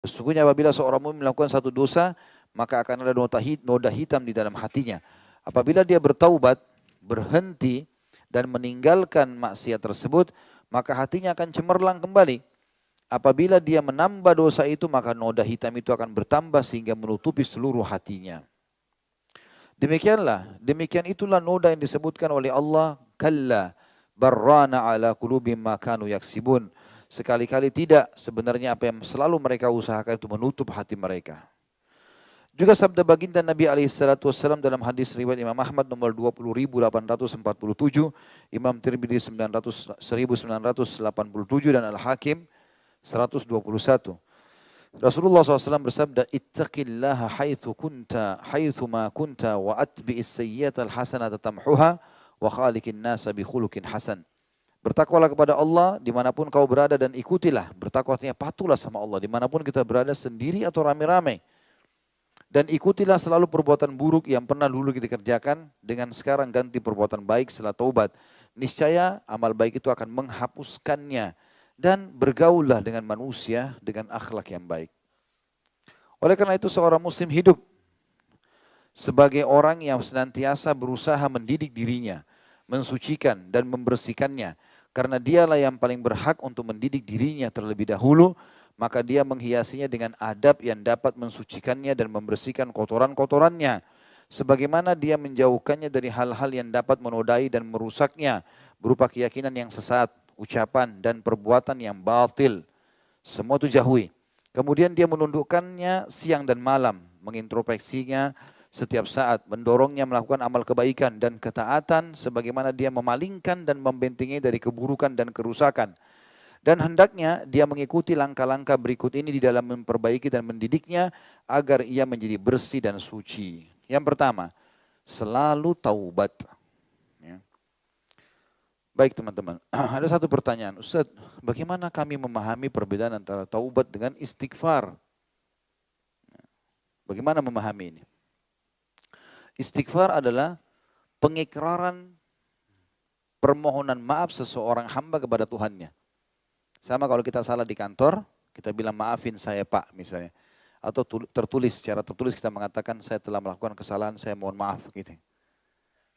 Sesungguhnya apabila seorang mukmin melakukan satu dosa, maka akan ada noda hitam di dalam hatinya. Apabila dia bertaubat, berhenti, dan meninggalkan maksiat tersebut, maka hatinya akan cemerlang kembali. Apabila dia menambah dosa itu, maka noda hitam itu akan bertambah sehingga menutupi seluruh hatinya. Demikian itulah noda yang disebutkan oleh Allah, kalla barrana ala qulubihim ma kanu yaksibun. Sekali-kali tidak, sebenarnya apa yang selalu mereka usahakan itu menutup hati mereka. Juga sabda baginda Nabi SAW dalam hadis riwayat Imam Ahmad nomor 20.847, Imam Tirmidzi 1987 dan Al-Hakim 121. Rasulullah SAW bersabda, ittaqillaha haitsu ma kunta wa atbi'is sayyi'ata al-hasanata tamhuha wa khaliqin nasa bi khuluqin hasan. Bertakwalah kepada Allah dimanapun kau berada dan ikutilah. Bertakwa artinya patuhlah sama Allah dimanapun kita berada, sendiri atau rame-rame. Dan ikutilah selalu perbuatan buruk yang pernah dulu kita kerjakan, dengan sekarang ganti perbuatan baik setelah taubat. Niscaya amal baik itu akan menghapuskannya. Dan bergaullah dengan manusia dengan akhlak yang baik. Oleh karena itu seorang muslim hidup sebagai orang yang senantiasa berusaha mendidik dirinya, mensucikan dan membersihkannya. Karena dialah yang paling berhak untuk mendidik dirinya terlebih dahulu, maka dia menghiasinya dengan adab yang dapat mensucikannya dan membersihkan kotoran-kotorannya. Sebagaimana dia menjauhkannya dari hal-hal yang dapat menodai dan merusaknya, berupa keyakinan yang sesat, ucapan dan perbuatan yang batil. Semua itu jauhi. Kemudian dia menundukkannya siang dan malam, mengintrospeksinya setiap saat, mendorongnya melakukan amal kebaikan dan ketaatan sebagaimana dia memalingkan dan membentengi dari keburukan dan kerusakan. Dan hendaknya dia mengikuti langkah-langkah berikut ini di dalam memperbaiki dan mendidiknya agar ia menjadi bersih dan suci. Yang pertama, selalu taubat. Baik teman-teman, ada satu pertanyaan. Ustaz, bagaimana kami memahami perbedaan antara taubat dengan istighfar? Bagaimana memahami ini? Istighfar adalah pengikraran permohonan maaf seseorang hamba kepada Tuhannya. Sama kalau kita salah di kantor, kita bilang maafin saya Pak misalnya. Atau tertulis, secara tertulis kita mengatakan saya telah melakukan kesalahan, saya mohon maaf gitu.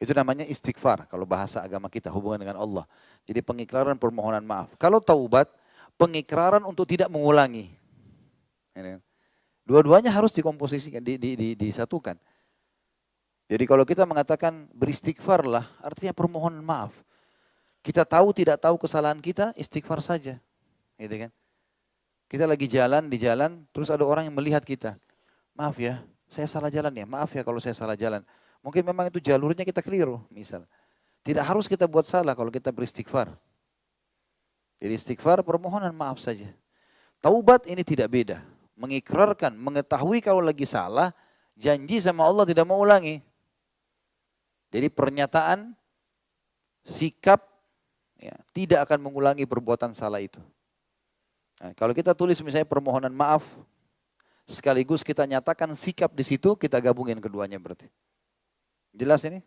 Itu namanya istighfar kalau bahasa agama kita, hubungan dengan Allah. Jadi pengikraran permohonan maaf. Kalau taubat, pengikraran untuk tidak mengulangi. Dua-duanya harus dikomposisikan, disatukan. Jadi kalau kita mengatakan beristighfarlah, artinya permohonan maaf. Kita tahu tidak tahu kesalahan kita, istighfar saja. Gitu kan? Kita lagi jalan di jalan, terus ada orang yang melihat kita. Maaf ya, saya salah jalan ya. Maaf ya kalau saya salah jalan. Mungkin memang itu jalurnya kita keliru, misal. Tidak harus kita buat salah kalau kita beristighfar. Jadi istighfar permohonan maaf saja. Taubat ini tidak beda. Mengikrarkan, mengetahui kalau lagi salah, janji sama Allah tidak mau ulangi. Jadi pernyataan, sikap, ya, tidak akan mengulangi perbuatan salah itu. Nah, kalau kita tulis misalnya permohonan maaf, sekaligus kita nyatakan sikap di situ, kita gabungin keduanya berarti. Jelas ini?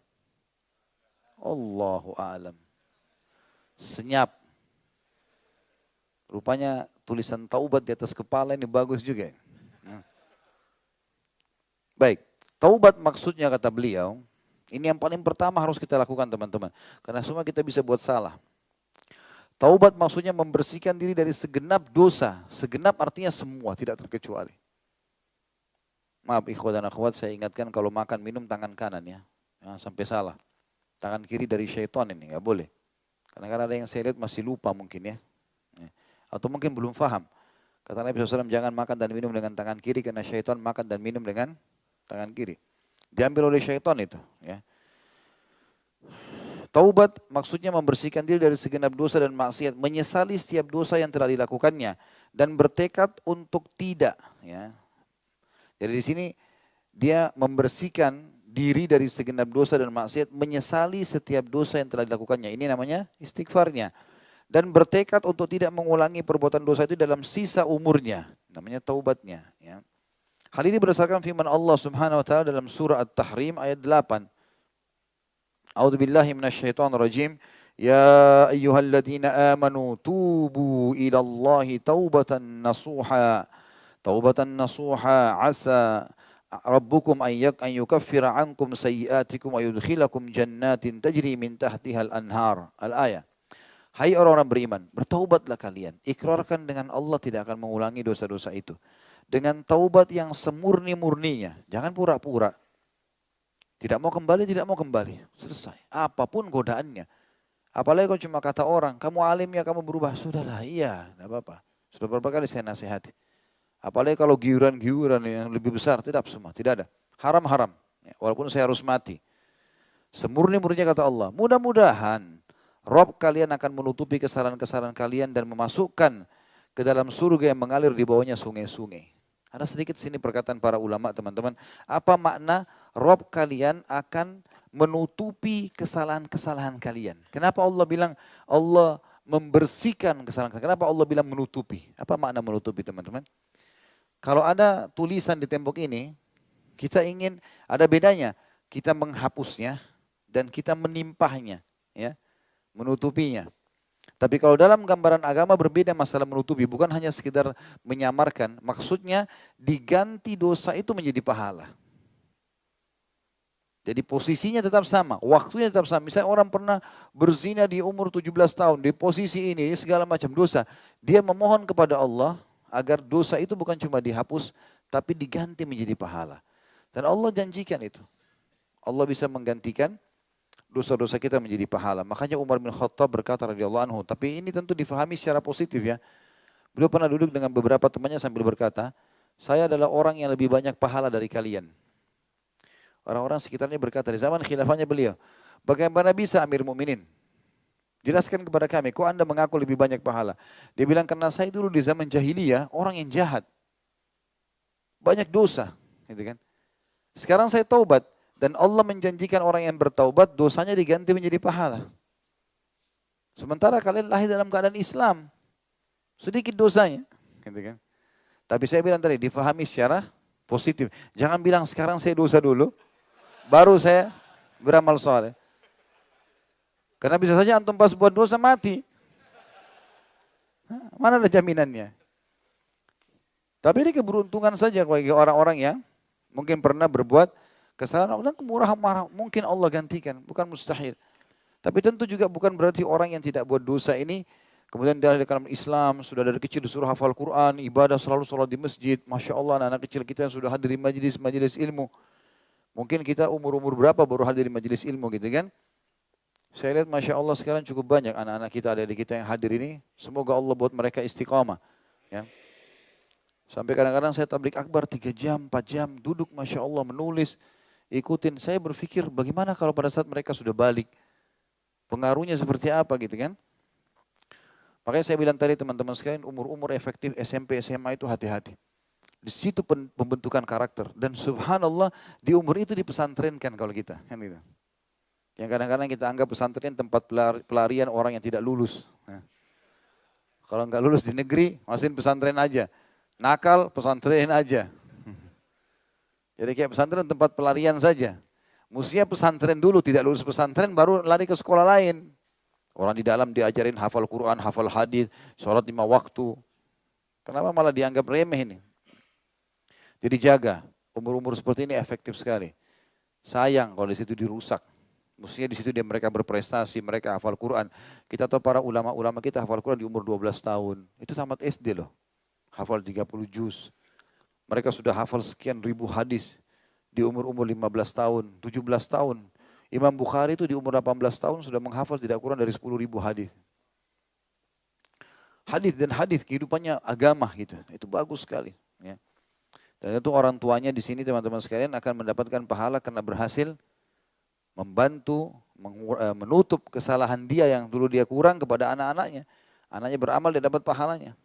Allahu a'lam. Senyap. Rupanya tulisan taubat di atas kepala ini bagus juga. Baik, taubat maksudnya kata beliau, ini yang paling pertama harus kita lakukan teman-teman. Karena semua kita bisa buat salah. Taubat maksudnya membersihkan diri dari segenap dosa. Segenap artinya semua, tidak terkecuali. Maaf ikhwan dan akhwat, saya ingatkan kalau makan minum tangan kanan ya. Jangan sampai salah. Tangan kiri dari syaitan ini, nggak boleh. Karena ada yang saya lihat masih lupa mungkin ya. Atau mungkin belum faham. Kata Nabi SAW, jangan makan dan minum dengan tangan kiri karena syaitan makan dan minum dengan tangan kiri. Diambil oleh syaitan itu. Ya. Taubat maksudnya membersihkan diri dari segenap dosa dan maksiat. Menyesali setiap dosa yang telah dilakukannya. Dan bertekad untuk tidak. Ya. Jadi di sini dia membersihkan diri dari segenap dosa dan maksiat, menyesali setiap dosa yang telah dilakukannya. Ini namanya istighfarnya. Dan bertekad untuk tidak mengulangi perbuatan dosa itu dalam sisa umurnya. Namanya taubatnya. Ya. Hal ini berdasarkan firman Allah Subhanahu wa taala dalam surah At-Tahrim ayat 8. A'udzubillahi minasyaitonirrajim. Ya ayyuhalladzina amanu tubu ilallahi taubatan nasuha. taubatan nasuha asa rabbukum an yukaffira ankum sayyiatikum wa yudkhilakum jannatin tajri min tahtihal anhar. Al-ayah. Hai orang-orang beriman, bertaubatlah kalian. Ikrarkan dengan Allah tidak akan mengulangi dosa-dosa itu. Dengan taubat yang semurni-murninya. Jangan pura-pura. Tidak mau kembali, tidak mau kembali. Selesai. Apapun godaannya. Apalagi kalau cuma kata orang, kamu alim ya, kamu berubah. Sudahlah, iya, tidak apa-apa. Sudah berapa kali saya nasihati. Apalagi kalau giuran-giuran yang lebih besar, tidak semua, tidak ada. Haram-haram, walaupun saya harus mati. Semurni-murninya kata Allah, mudah-mudahan Rob kalian akan menutupi kesalahan-kesalahan kalian dan memasukkan ke dalam surga yang mengalir di bawahnya sungai-sungai. Ada sedikit sini perkataan para ulama teman-teman. Apa makna Rob kalian akan menutupi kesalahan-kesalahan kalian? Kenapa Allah bilang Allah membersihkan kesalahan? Kenapa Allah bilang menutupi? Apa makna menutupi teman-teman? Kalau ada tulisan di tembok ini, kita ingin ada bedanya. Kita menghapusnya dan kita menimpahnya. Ya. Menutupinya. Tapi kalau dalam gambaran agama berbeda masalah menutupi. Bukan hanya sekedar menyamarkan. Maksudnya diganti dosa itu menjadi pahala. Jadi posisinya tetap sama. Waktunya tetap sama. Misalnya orang pernah berzina di umur 17 tahun. Di posisi ini segala macam dosa. Dia memohon kepada Allah agar dosa itu bukan cuma dihapus. Tapi diganti menjadi pahala. Dan Allah janjikan itu. Allah bisa menggantikan dosa-dosa kita menjadi pahala. Makanya Umar bin Khattab berkata radhiyallahu anhu, tapi ini tentu difahami secara positif ya. Beliau pernah duduk dengan beberapa temannya sambil berkata, saya adalah orang yang lebih banyak pahala dari kalian. Orang-orang sekitarnya berkata di zaman khilafahnya beliau, bagaimana bisa Amir Mukminin? Jelaskan kepada kami, kok Anda mengaku lebih banyak pahala? Dia bilang karena saya dulu di zaman jahiliyah orang yang jahat. Banyak dosa, gitu kan. Sekarang saya taubat. Dan Allah menjanjikan orang yang bertaubat, dosanya diganti menjadi pahala. Sementara kalian lahir dalam keadaan Islam. Sedikit dosanya. Gitu kan? Tapi saya bilang tadi, difahami secara positif. Jangan bilang sekarang saya dosa dulu, baru saya beramal soleh. Karena bisa saja antum pas buat dosa mati. Mana ada jaminannya? Tapi ini keberuntungan saja bagi orang-orang yang mungkin pernah berbuat kesalahan Allah kemurahan marah, mungkin Allah gantikan, bukan mustahil. Tapi tentu juga bukan berarti orang yang tidak buat dosa ini, kemudian dia dalam Islam, sudah dari kecil disuruh hafal Quran, ibadah selalu sholat di masjid. Masya Allah anak-anak kecil kita yang sudah hadir di majelis ilmu. Mungkin kita umur-umur berapa baru hadir di majelis ilmu gitu kan. Saya lihat Masya Allah sekarang cukup banyak anak-anak kita, adik-adik kita yang hadir ini. Semoga Allah buat mereka istiqamah. Ya. Sampai kadang-kadang saya tablik akbar 3 jam, 4 jam, duduk Masya Allah menulis. Ikutin, saya berpikir bagaimana kalau pada saat mereka sudah balik, pengaruhnya seperti apa gitu kan. Makanya saya bilang tadi teman-teman sekalian, umur-umur efektif SMP, SMA itu hati-hati. Di situ pembentukan karakter. Dan subhanallah di umur itu dipesantrenkan kalau kita. Kan gitu. Yang kadang-kadang kita anggap pesantren tempat pelarian orang yang tidak lulus. Nah, kalau nggak lulus di negeri, masukin pesantren aja. Nakal, pesantren aja. Jadi kayak pesantren tempat pelarian saja. Mestinya pesantren dulu, tidak lulus pesantren baru lari ke sekolah lain. Orang di dalam diajarin hafal Quran, hafal hadis, sholat 5 waktu. Kenapa malah dianggap remeh ini? Jadi jaga, umur-umur seperti ini efektif sekali. Sayang kalau di situ dirusak. Mestinya di situ dia mereka berprestasi, mereka hafal Quran. Kita tahu para ulama-ulama kita hafal Quran di umur 12 tahun. Itu tamat SD loh. Hafal 30 juz. Mereka sudah hafal sekian ribu hadis di umur-umur 15 tahun, 17 tahun. Imam Bukhari itu di umur 18 tahun sudah menghafal tidak kurang dari 10.000 hadis. Hadis dan hadis kehidupannya agama gitu. Itu bagus sekali. Ya. Dan itu orang tuanya di sini teman-teman sekalian akan mendapatkan pahala karena berhasil membantu, menutup kesalahan dia yang dulu dia kurang kepada anak-anaknya. Anaknya beramal dia dapat pahalanya.